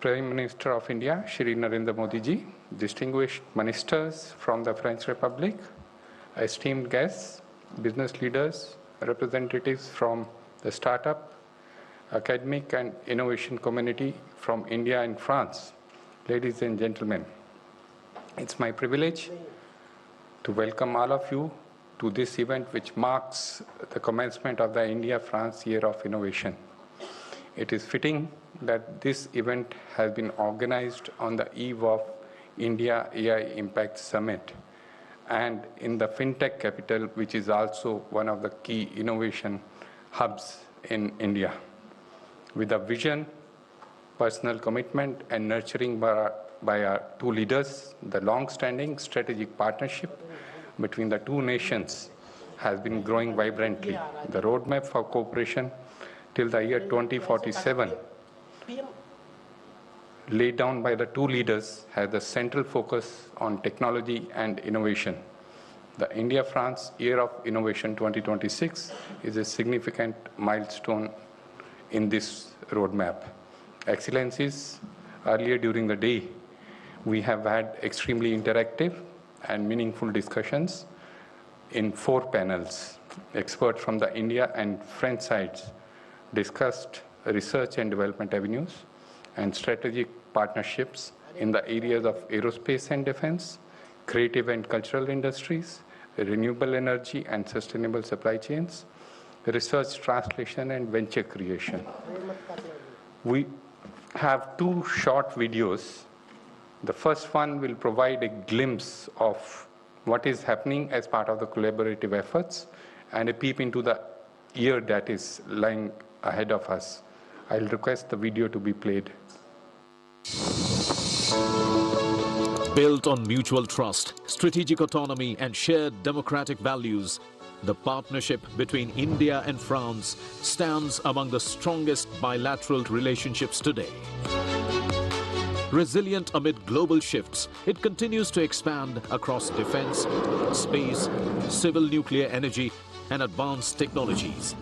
Prime Minister of India, Shri Narendra Modi ji, distinguished ministers from the French Republic, esteemed guests, business leaders, representatives from the startup, academic and innovation community from India and France, ladies and gentlemen, it's my privilege to welcome all of you to this event which marks the commencement of the India-France Year of Innovation. It is fitting that this event has been organized on the eve of India AI Impact Summit and in the FinTech capital, which is also one of the key innovation hubs in India. With a vision, personal commitment, and nurturing by our two leaders, the long-standing strategic partnership between the two nations has been growing vibrantly. The roadmap for cooperation till the year 2047, laid down by the two leaders, has a central focus on technology and innovation. The India-France Year of Innovation 2026 is a significant milestone in this roadmap. Excellencies, earlier during the day, we have had extremely interactive and meaningful discussions in 4 panels. Experts from the India and French sides discussed research and development avenues and strategic partnerships in the areas of aerospace and defense, creative and cultural industries, renewable energy and sustainable supply chains, research translation and venture creation. We have 2 short videos. The first one will provide a glimpse of what is happening as part of the collaborative efforts and a peep into the year that is lying ahead of us. I'll request the video to be played. Built on mutual trust, strategic autonomy, and shared democratic values, the partnership between India and France stands among the strongest bilateral relationships today. Resilient amid global shifts, it continues to expand across defense, space, civil nuclear energy, and advanced technologies,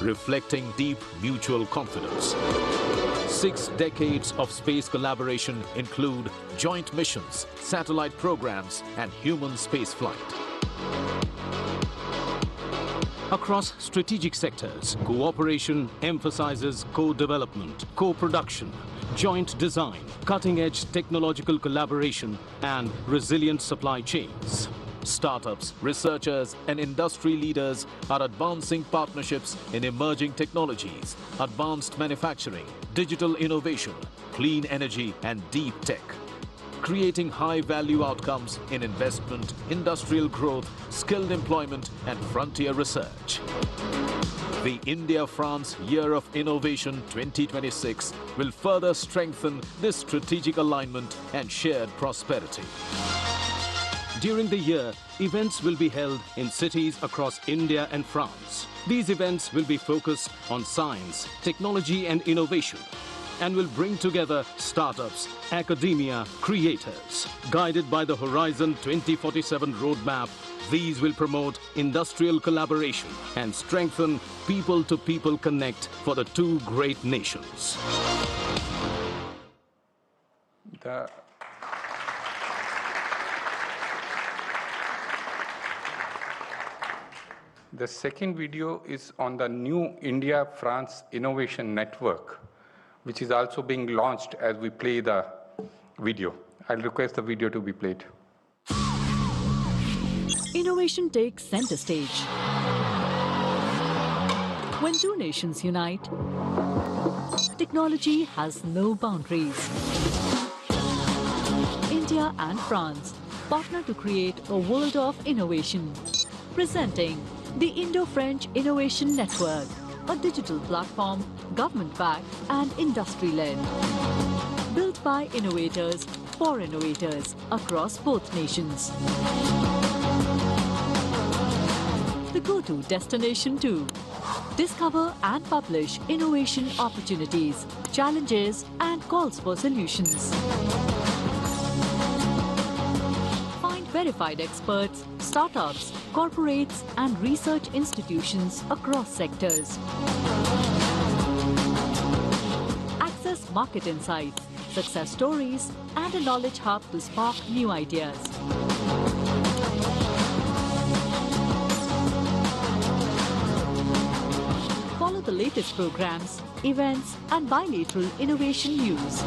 reflecting deep mutual confidence. 6 decades of space collaboration include joint missions, satellite programs, and human spaceflight. Across strategic sectors, cooperation emphasizes co-development, co-production, joint design, cutting-edge technological collaboration, and resilient supply chains. Startups, researchers, and industry leaders are advancing partnerships in emerging technologies, advanced manufacturing, digital innovation, clean energy, and deep tech, creating high-value outcomes in investment, industrial growth, skilled employment, and frontier research. The India-France Year of Innovation 2026 will further strengthen this strategic alignment and shared prosperity. During the year, events will be held in cities across India and France. These events will be focused on science, technology, and innovation, and will bring together startups, academia, creators. Guided by the Horizon 2047 roadmap, these will promote industrial collaboration and strengthen people-to-people connect for the two great nations. The second video is on the new India-France Innovation Network, which is also being launched as we play the video. I'll request the video to be played. Innovation takes center stage. When two nations unite, technology has no boundaries. India and France partner to create a world of innovation. Presenting the Indo-French Innovation Network, a digital platform, government-backed and industry-led. Built by innovators for innovators across both nations. The go-to destination to discover and publish innovation opportunities, challenges and calls for solutions. Find verified experts, startups, corporates and research institutions across sectors. Access market insights, success stories, and a knowledge hub to spark new ideas. Follow the latest programs, events, and bilateral innovation news.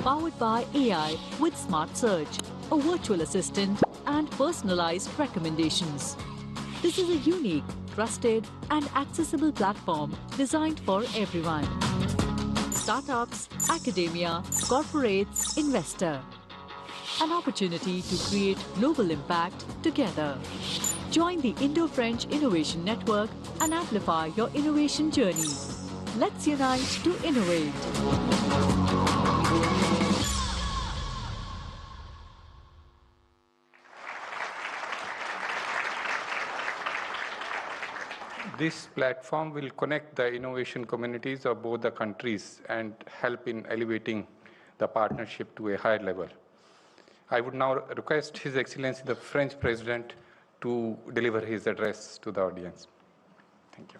Powered by AI with Smart Search, a virtual assistant, and personalized recommendations. This is a unique, trusted, and accessible platform designed for everyone. Startups, academia, corporates, investor. An opportunity to create global impact together. Join the Indo-French Innovation Network and amplify your innovation journey. Let's unite to innovate. This platform will connect the innovation communities of both the countries and help in elevating the partnership to a higher level. I would now request His Excellency the French President to deliver his address to the audience. Thank you.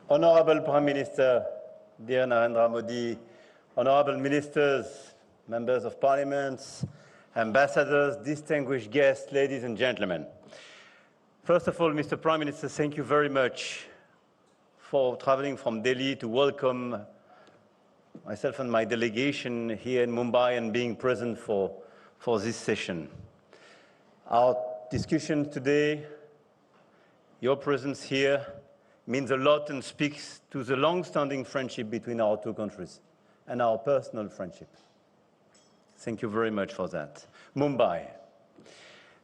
Honorable Prime Minister, dear Narendra Modi, honorable ministers, members of parliaments, ambassadors, distinguished guests, ladies and gentlemen. First of all, Mr. Prime Minister, thank you very much for traveling from Delhi to welcome myself and my delegation here in Mumbai and being present for this session. Our discussion today, your presence here, means a lot and speaks to the long-standing friendship between our two countries and our personal friendship. Thank you very much for that. Mumbai,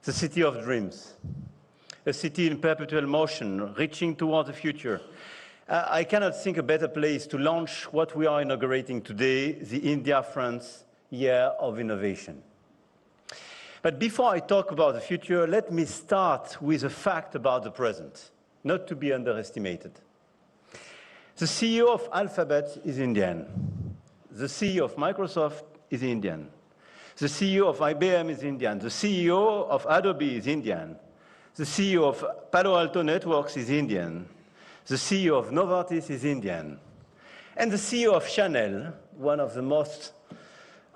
the city of dreams, a city in perpetual motion, reaching toward the future. I cannot think a better place to launch what we are inaugurating today, the India-France Year of Innovation. But before I talk about the future, let me start with a fact about the present, not to be underestimated. The CEO of Alphabet is Indian. The CEO of Microsoft is Indian. The CEO of IBM is Indian. The CEO of Adobe is Indian. The CEO of Palo Alto Networks is Indian. The CEO of Novartis is Indian. And the CEO of Chanel, one of the most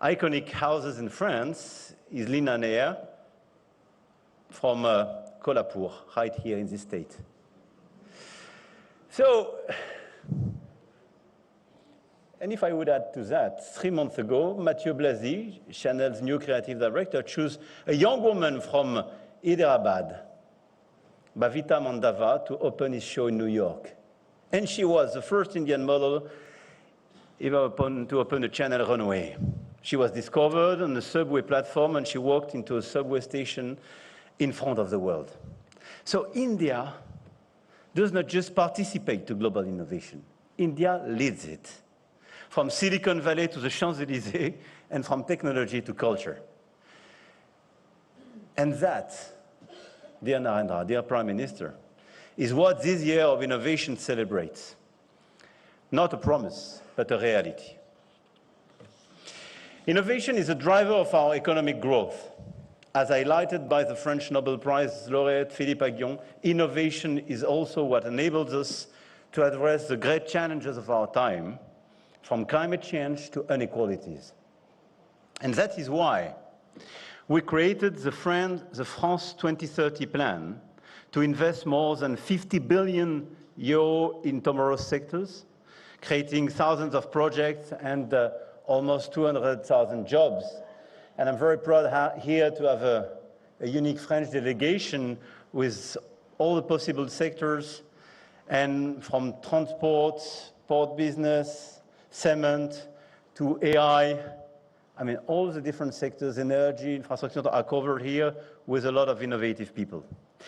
iconic houses in France, is Lina Neher from Kolhapur, right here in this state. So, and if I would add to that, 3 months ago, Mathieu Blasi, Chanel's new creative director, chose a young woman from Hyderabad, Bhavita Mandava, to open his show in New York. And she was the first Indian model ever to open a Chanel runway. She was discovered on the subway platform, and she walked into a subway station in front of the world. So India does not just participate to global innovation. India leads it, from Silicon Valley to the Champs-Élysées, and from technology to culture. And that, dear Narendra, dear Prime Minister, is what this year of innovation celebrates. Not a promise, but a reality. Innovation is a driver of our economic growth. As highlighted by the French Nobel Prize laureate Philippe Aghion, innovation is also what enables us to address the great challenges of our time, from climate change to inequalities. And that is why we created the France 2030 plan to invest more than 50 billion euro in tomorrow's sectors, creating thousands of projects and almost 200,000 jobs. And I'm very proud here to have a unique French delegation with all the possible sectors, and from transport, port business, cement, to AI. I mean, all the different sectors, energy, infrastructure, are covered here with a lot of innovative people.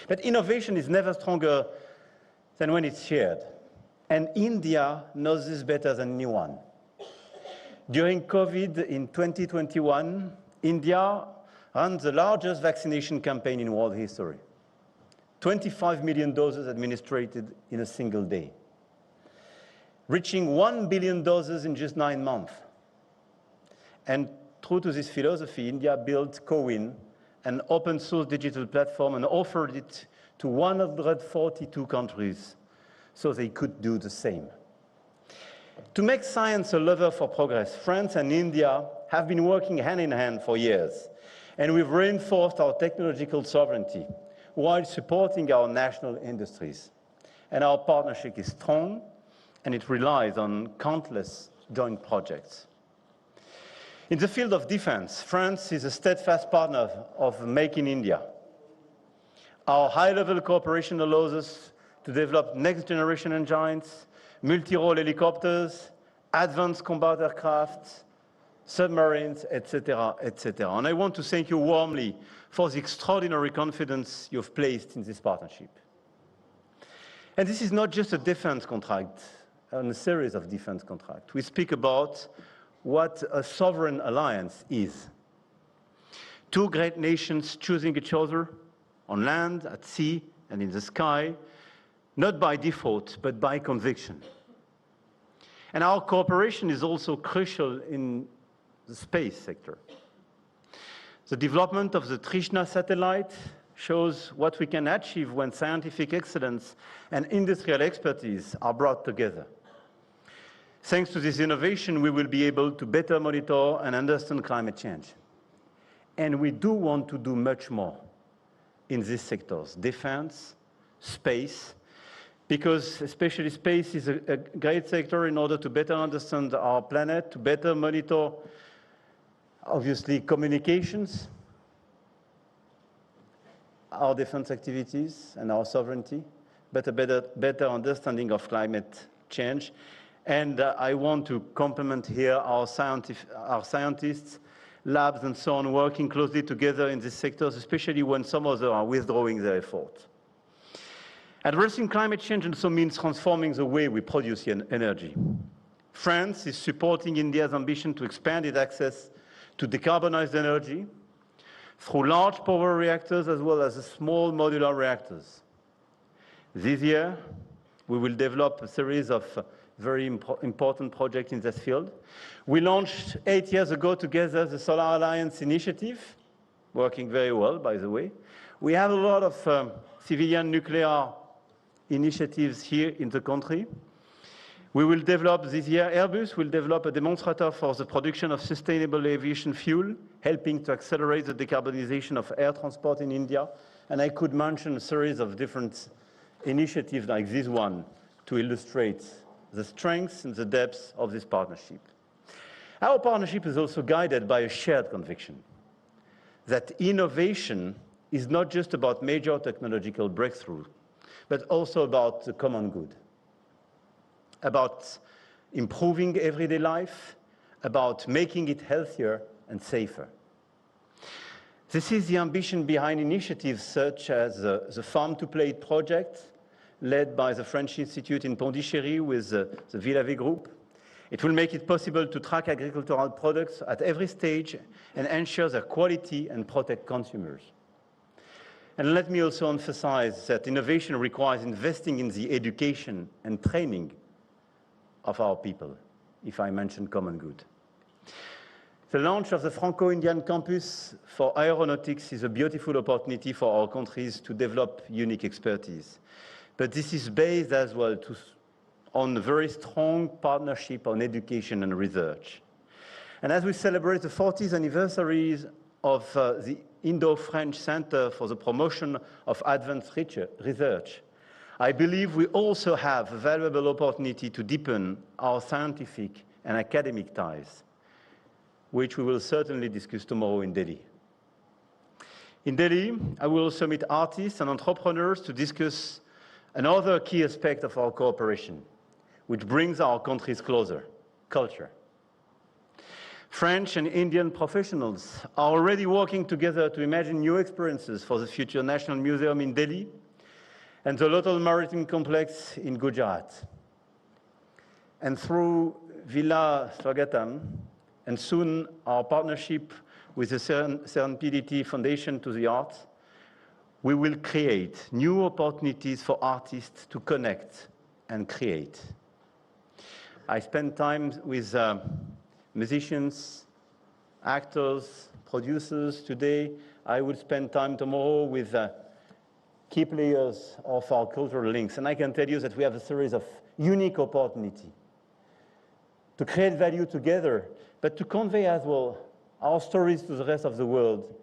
But innovation is never stronger than when it's shared. And India knows this better than anyone. During COVID in 2021, India ran the largest vaccination campaign in world history. 25 million doses administered in a single day, reaching 1 billion doses in just 9 months. And true to this philosophy, India built CoWIN, an open source digital platform, and offered it to 142 countries so they could do the same. To make science a lever for progress, France and India have been working hand in hand for years, and we've reinforced our technological sovereignty while supporting our national industries. And our partnership is strong, and it relies on countless joint projects. In the field of defense, France is a steadfast partner of Make in India. Our high-level cooperation allows us to develop next-generation engines, multi-role helicopters, advanced combat aircraft, submarines, etc., etc. And I want to thank you warmly for the extraordinary confidence you've placed in this partnership. And this is not just a defense contract, and a series of defense contracts. We speak about what a sovereign alliance is. Two great nations choosing each other on land, at sea, and in the sky, not by default, but by conviction. And our cooperation is also crucial in the space sector. The development of the Trishna satellite shows what we can achieve when scientific excellence and industrial expertise are brought together. Thanks to this innovation, we will be able to better monitor and understand climate change. And we do want to do much more in these sectors, defense, space, because especially space is a great sector in order to better understand our planet, to better monitor, obviously, communications, our defense activities and our sovereignty, but a better understanding of climate change. And I want to compliment here our scientists, labs and so on, working closely together in these sectors, especially when some others are withdrawing their effort. Addressing climate change also means transforming the way we produce energy. France is supporting India's ambition to expand its access to decarbonized energy through large power reactors as well as small modular reactors. This year, we will develop a series of very important projects in this field. We launched 8 years ago together the Solar Alliance initiative, working very well, by the way. We have a lot of civilian nuclear initiatives here in the country. We will develop this year, Airbus will develop a demonstrator for the production of sustainable aviation fuel, helping to accelerate the decarbonization of air transport in India. And I could mention a series of different initiatives like this one to illustrate the strengths and the depths of this partnership. Our partnership is also guided by a shared conviction that innovation is not just about major technological breakthrough, but also about the common good, about improving everyday life, about making it healthier and safer. This is the ambition behind initiatives such as the Farm to Plate project, led by the French Institute in Pondichéry with the Villavey Group. It will make it possible to track agricultural products at every stage and ensure their quality and protect consumers. And let me also emphasize that innovation requires investing in the education and training of our people, if I mention common good. The launch of the Franco-Indian campus for aeronautics is a beautiful opportunity for our countries to develop unique expertise. But this is based as well on a very strong partnership on education and research. And as we celebrate the 40th anniversary of the Indo-French Center for the Promotion of Advanced Research, I believe we also have a valuable opportunity to deepen our scientific and academic ties, which we will certainly discuss tomorrow in Delhi. In Delhi, I will also meet artists and entrepreneurs to discuss another key aspect of our cooperation, which brings our countries closer: culture. French and Indian professionals are already working together to imagine new experiences for the future National Museum in Delhi and the Lothal Maritime Complex in Gujarat. And through Villa Swagatam, and soon our partnership with the Serendipity Foundation to the Arts, we will create new opportunities for artists to connect and create. I spend time with musicians, actors, producers today. I will spend time tomorrow with key players of our cultural links. And I can tell you that we have a series of unique opportunities to create value together, but to convey as well our stories to the rest of the world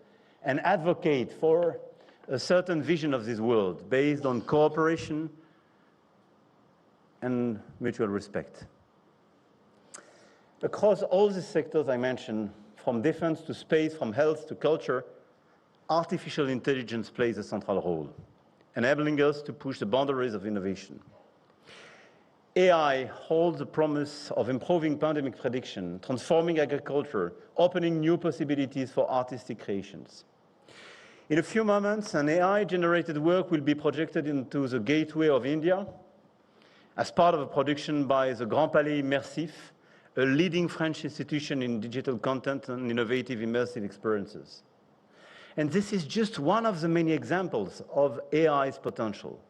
and advocate for a certain vision of this world based on cooperation and mutual respect. Across all the sectors I mentioned, from defense to space, from health to culture, artificial intelligence plays a central role, enabling us to push the boundaries of innovation. AI holds the promise of improving pandemic prediction, transforming agriculture, opening new possibilities for artistic creations. In a few moments, an AI-generated work will be projected into the gateway of India as part of a production by the Grand Palais Immersif, a leading French institution in digital content and innovative immersive experiences. And this is just one of the many examples of AI's potential,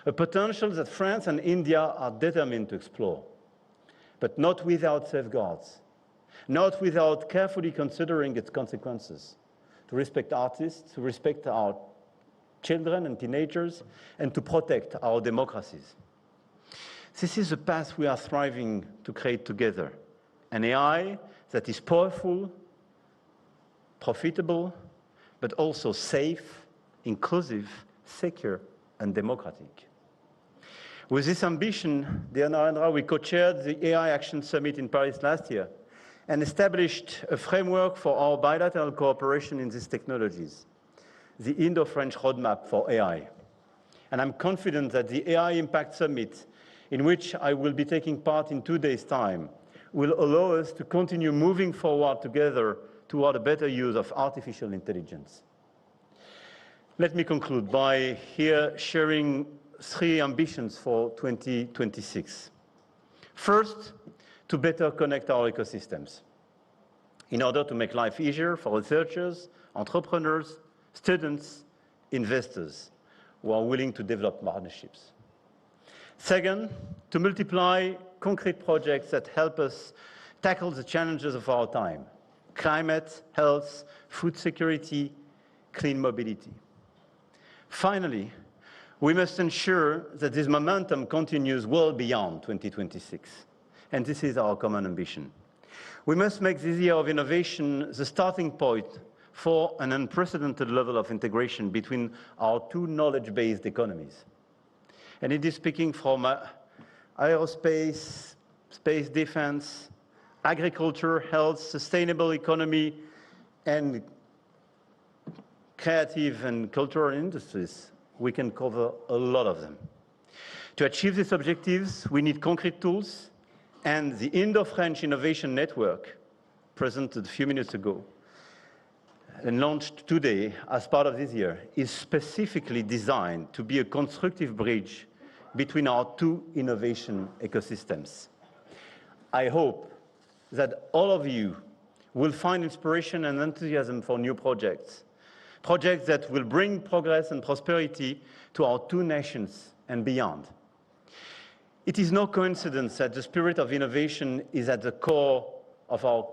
a potential that France and India are determined to explore, but not without safeguards, not without carefully considering its consequences, to respect artists, to respect our children and teenagers, and to protect our democracies. This is a path we are striving to create together, an AI that is powerful, profitable, but also safe, inclusive, secure, and democratic. With this ambition, dear Narendra, we co-chaired the AI Action Summit in Paris last year and established a framework for our bilateral cooperation in these technologies, the Indo-French Roadmap for AI. And I'm confident that the AI Impact Summit, in which I will be taking part in 2 days' time, will allow us to continue moving forward together toward a better use of artificial intelligence. Let me conclude by here sharing 3 ambitions for 2026. First, to better connect our ecosystems in order to make life easier for researchers, entrepreneurs, students, investors who are willing to develop partnerships. Second, to multiply concrete projects that help us tackle the challenges of our time: climate, health, food security, clean mobility. Finally, we must ensure that this momentum continues well beyond 2026. And this is our common ambition. We must make this year of innovation the starting point for an unprecedented level of integration between our 2 knowledge-based economies. And it is speaking from aerospace, space defense, agriculture, health, sustainable economy, and creative and cultural industries. We can cover a lot of them. To achieve these objectives, we need concrete tools, and the Indo-French Innovation Network, presented a few minutes ago and launched today as part of this year, is specifically designed to be a constructive bridge between our 2 innovation ecosystems. I hope that all of you will find inspiration and enthusiasm for new projects that will bring progress and prosperity to our 2 nations and beyond. It is no coincidence that the spirit of innovation is at the core of our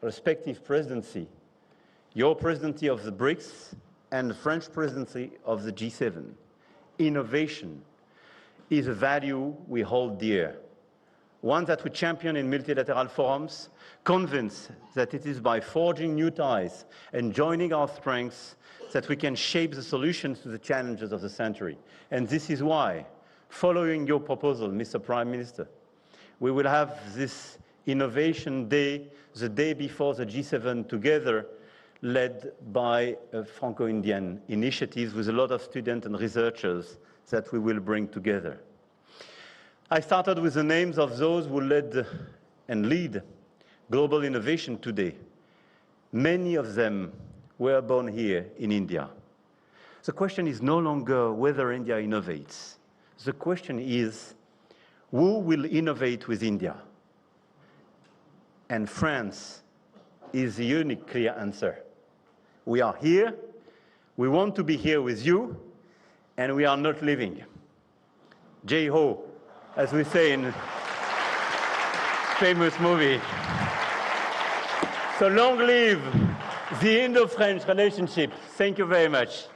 respective presidency, your presidency of the BRICS and the French presidency of the G7. Innovation is a value we hold dear, one that we champion in multilateral forums, convinced that it is by forging new ties and joining our strengths that we can shape the solutions to the challenges of the century. And this is why, following your proposal, Mr. Prime Minister, we will have this Innovation Day, the day before the G7 together, led by a Franco-Indian initiative with a lot of students and researchers that we will bring together. I started with the names of those who led and lead global innovation today. Many of them were born here in India. The question is no longer whether India innovates. The question is, who will innovate with India? And France is the unique clear answer. We are here. We want to be here with you. and we are not leaving. Jai-ho, as we say in famous movie. So long live the Indo-French relationship. Thank you very much.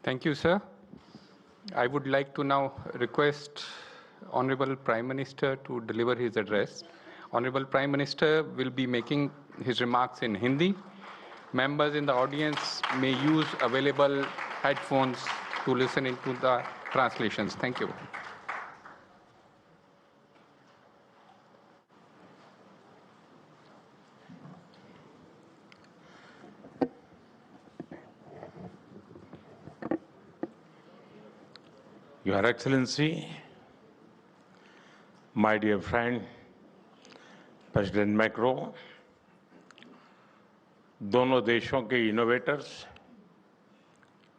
Thank you, sir. I would like to now request Honorable Prime Minister to deliver his address. Honorable Prime Minister will be making his remarks in Hindi. Members in the audience may use available headphones to listen into the translations. Thank you. Your Excellency, my dear friend, President Macron, दोनों देशों के innovators,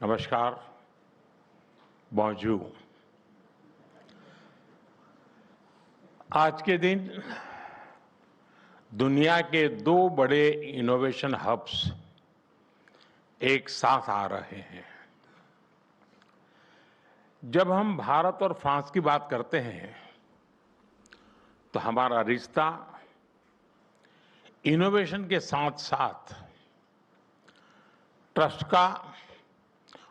नमस्कार, bonjour। आज के दिन दुनिया के दो बड़े इनोवेशन हब्स एक साथ आ रहे हैं। जब हम भारत और फ्रांस की बात करते हैं तो हमारा रिश्ता इनोवेशन के साथ साथ ट्रस्ट का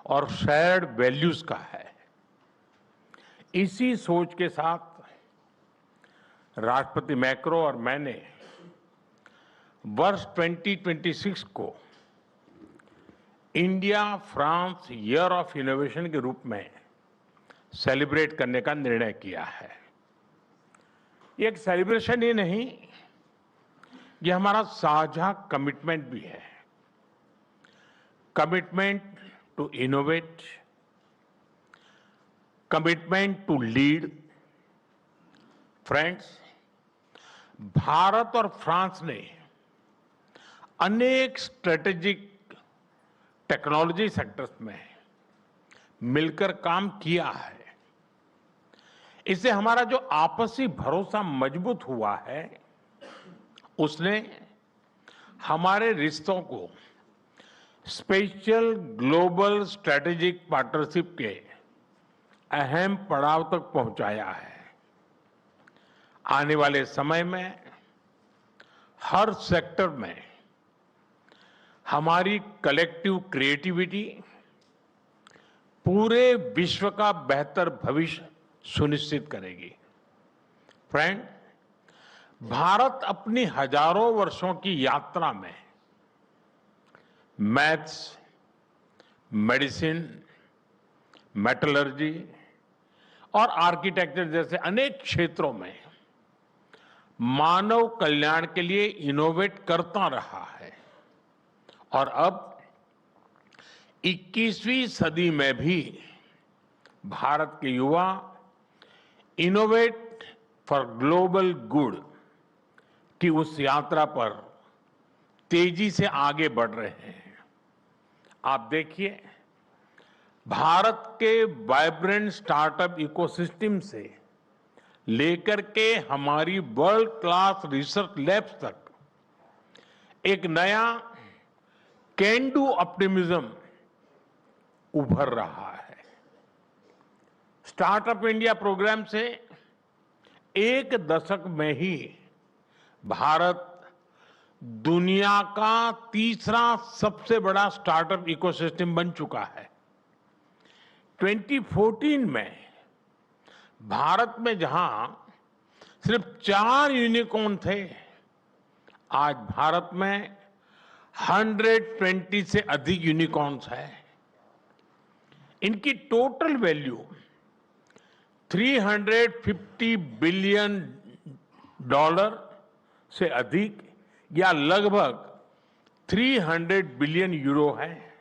और शेयर्ड वैल्यूज का है। इसी सोच के साथ राष्ट्रपति मैक्रो और मैंने वर्ष 2026 को India France year of innovation के रूप में सेलिब्रेट करने का निर्णय किया है। ये एक सेलिब्रेशन ही नहीं, ये हमारा साझा कमिटमेंट भी है। Commitment to innovate, commitment to lead. Friends, Bharat और फ्रांस ने अनेक स्ट्रेटेजिक टेक्नोलॉजी सेक्टर्स में मिलकर काम किया है। इससे हमारा जो आपसी भरोसा मजबूत हुआ है, उसने हमारे रिश्तों को स्पेशल ग्लोबल स्ट्रेटेजिक पार्टनरशिप के अहम पड़ाव तक पहुंचाया है। आने वाले समय में हर सेक्टर में हमारी कलेक्टिव क्रिएटिविटी पूरे विश्व का बेहतर भविष्य सुनिश्चित करेगी। फ्रेंड, भारत अपनी हजारों वर्षों की यात्रा में मैथ्स, मेडिसिन, मेटलर्जी और आर्किटेक्चर जैसे अनेक क्षेत्रों में मानव कल्याण के लिए इनोवेट करता रहा है और अब 21वीं सदी में भी भारत के युवा इनोवेट फॉर ग्लोबल गुड की उस यात्रा पर तेजी से आगे बढ़ रहे हैं। आप देखिए, भारत के वाइब्रेंट स्टार्टअप इकोसिस्टम से लेकर के हमारी वर्ल्ड क्लास रिसर्च लैब्स तक एक नया कैन डू ऑप्टिमिज्म उभर रहा है। स्टार्टअप इंडिया प्रोग्राम से एक दशक में ही भारत दुनिया का तीसरा सबसे बड़ा स्टार्टअप इकोसिस्टम बन चुका है। 2014 में भारत में जहां सिर्फ 4 यूनिकॉर्न थे, आज भारत में 120 से अधिक यूनिकॉर्न्स हैं। इनकी टोटल वैल्यू $350 बिलियन से अधिक या लगभग 300 बिलियन यूरो है।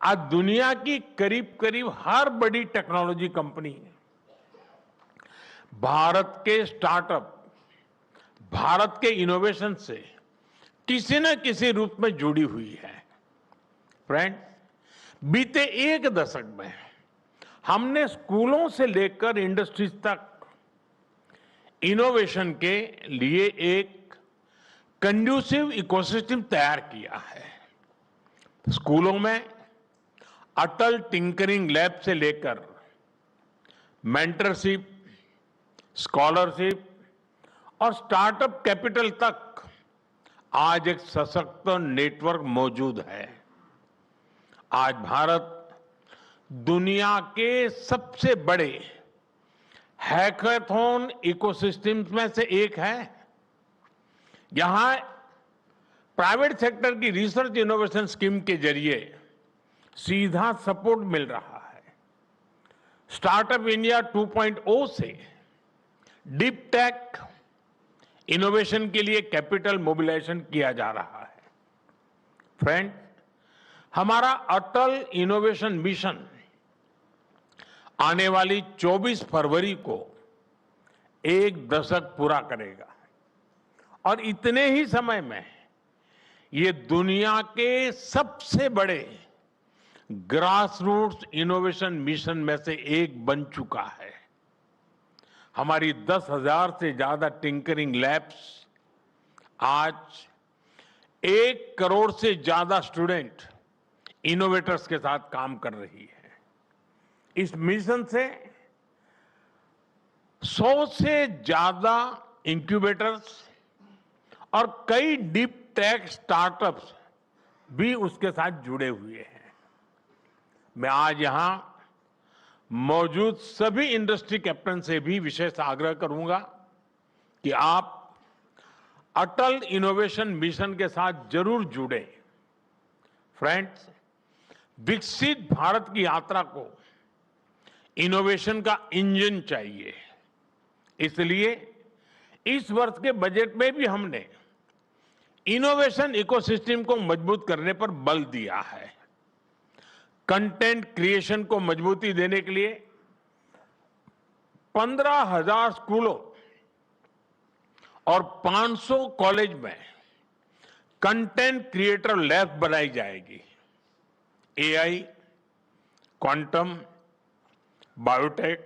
आज दुनिया की करीब करीब हर बड़ी टेक्नोलॉजी कंपनी भारत के स्टार्टअप, भारत के इनोवेशन से किसी न किसी रूप में जुड़ी हुई है। फ्रेंड्स, बीते एक दशक में हमने स्कूलों से लेकर इंडस्ट्रीज तक इनोवेशन के लिए एक कंड्यूसिव इकोसिस्टम तैयार किया है। स्कूलों में अटल टिंकरिंग लैब से लेकर मेंटरशिप, स्कॉलरशिप और स्टार्टअप कैपिटल तक आज एक सशक्त नेटवर्क मौजूद है। आज भारत दुनिया के सबसे बड़े हैकाथॉन इकोसिस्टम्स में से एक है। यहां प्राइवेट सेक्टर की रिसर्च इनोवेशन स्कीम के जरिए सीधा सपोर्ट मिल रहा है। स्टार्टअप इंडिया 2.0 से डीप टेक इनोवेशन के लिए कैपिटल मोबिलाइजेशन किया जा रहा है। फ्रेंड, हमारा अटल इनोवेशन मिशन आने वाली 24 फरवरी को एक दशक पूरा करेगा और इतने ही समय में ये दुनिया के सबसे बड़े ग्रास रूट्स इनोवेशन मिशन में से एक बन चुका है। हमारी 10,000 से ज्यादा टिंकरिंग लैब्स आज 1 करोड़ से ज्यादा स्टूडेंट इनोवेटर्स के साथ काम कर रही है। इस मिशन से 100 से ज्यादा इंक्यूबेटर्स और कई डीप टेक स्टार्टअप्स भी उसके साथ जुड़े हुए हैं। मैं आज यहां मौजूद सभी इंडस्ट्री कैप्टन से भी विशेष आग्रह करूंगा कि आप अटल इनोवेशन मिशन के साथ जरूर जुड़ें। फ्रेंड्स, विकसित भारत की यात्रा को इनोवेशन का इंजन चाहिए। इसलिए इस वर्ष के बजट में भी हमने इनोवेशन इकोसिस्टम को मजबूत करने पर बल दिया है। कंटेंट क्रिएशन को मजबूती देने के लिए 15,000 स्कूलों और 500 कॉलेज में कंटेंट क्रिएटर लैब बनाई जाएगी। एआई, क्वांटम, बायोटेक,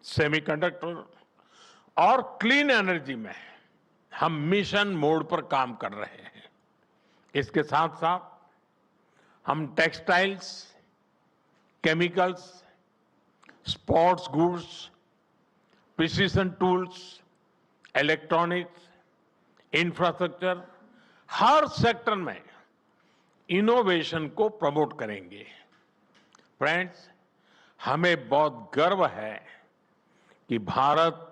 सेमीकंडक्टर और क्लीन एनर्जी में हम मिशन मोड पर काम कर रहे हैं। इसके साथ साथ हम textiles, chemicals, sports goods, precision tools, electronics, infrastructure, हर सेक्टर में इनोवेशन को प्रमोट करेंगे। फ्रेंड्स, हमें बहुत गर्व है कि भारत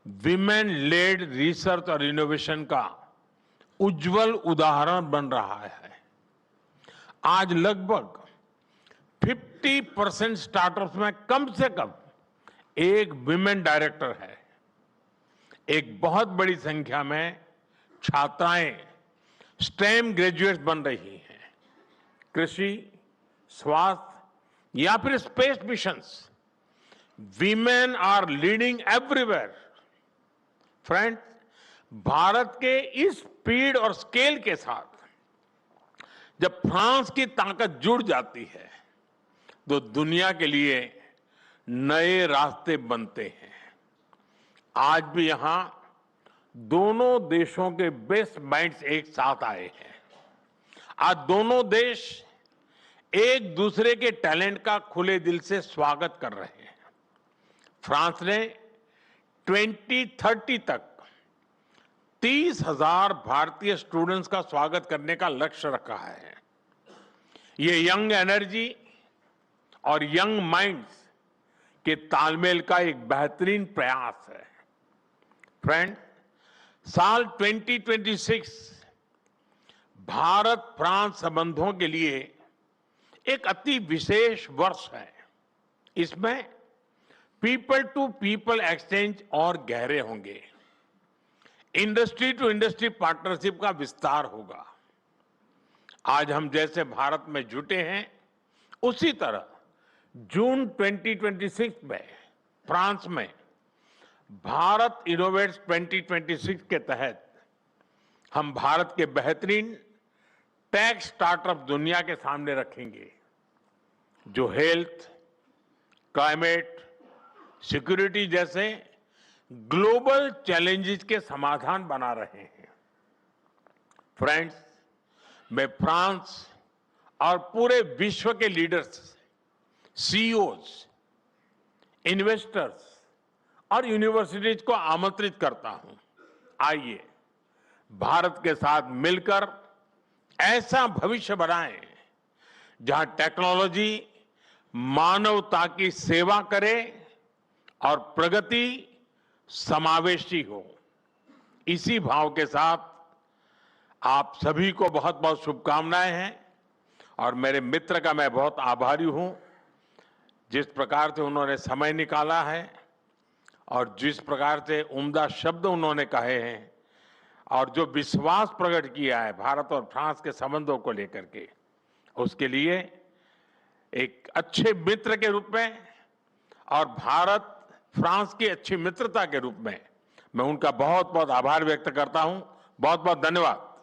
विमेन लेड रिसर्च और इनोवेशन का उज्जवल उदाहरण बन रहा है। आज लगभग 50% स्टार्टअप्स में कम से कम एक विमेन डायरेक्टर है। एक बहुत बड़ी संख्या में छात्राएं स्टेम ग्रेजुएट्स बन रही हैं। कृषि, स्वास्थ्य या फिर space missions, women are leading everywhere. Friends, Bharat के इस स्पीड और स्केल के साथ जब फ्रांस की ताकत जुड़ जाती है तो दुनिया के लिए नए रास्ते बनते हैं। आज भी यहां दोनों देशों के बेस्ट माइंड्स एक साथ आए हैं। आज दोनों देश एक दूसरे के टैलेंट का खुले दिल से स्वागत कर रहे हैं। फ्रांस ने 2030 तक 30,000 भारतीय स्टूडेंट्स का स्वागत करने का लक्ष्य रखा है। ये यंग एनर्जी और यंग माइंड्स के तालमेल का एक बेहतरीन प्रयास है। फ्रेंड, साल 2026 भारत फ्रांस संबंधों के लिए एक अति विशेष वर्ष है। इसमें पीपल टू पीपल एक्सचेंज और गहरे होंगे। इंडस्ट्री टू इंडस्ट्री पार्टनरशिप का विस्तार होगा। आज हम जैसे भारत में जुटे हैं, उसी तरह जून 2026 में फ्रांस में भारत इनोवेट्स 2026 के तहत हम भारत के बेहतरीन टेक स्टार्टअप दुनिया के सामने रखेंगे, जो हेल्थ, क्लाइमेट, सिक्योरिटी जैसे ग्लोबल चैलेंजेस के समाधान बना रहे हैं। फ्रेंड्स, मैं फ्रांस और पूरे विश्व के लीडर्स, सीईओज, इन्वेस्टर्स और यूनिवर्सिटीज को आमंत्रित करता हूं। आइए भारत के साथ मिलकर ऐसा भविष्य बनाएं जहां टेक्नोलॉजी मानवता की सेवा करे और प्रगति समावेशी हो। इसी भाव के साथ आप सभी को बहुत बहुत शुभकामनाएं हैं और मेरे मित्र का मैं बहुत आभारी हूं, जिस प्रकार से उन्होंने समय निकाला है और जिस प्रकार से उम्दा शब्द उन्होंने कहे हैं और जो विश्वास प्रकट किया है भारत और फ्रांस के संबंधों को लेकर के, उसके लिए एक अच्छे मित्र के रूप में और भारत फ्रांस की अच्छी मित्रता के रूप में मैं उनका बहुत बहुत आभार व्यक्त करता हूं। बहुत बहुत धन्यवाद।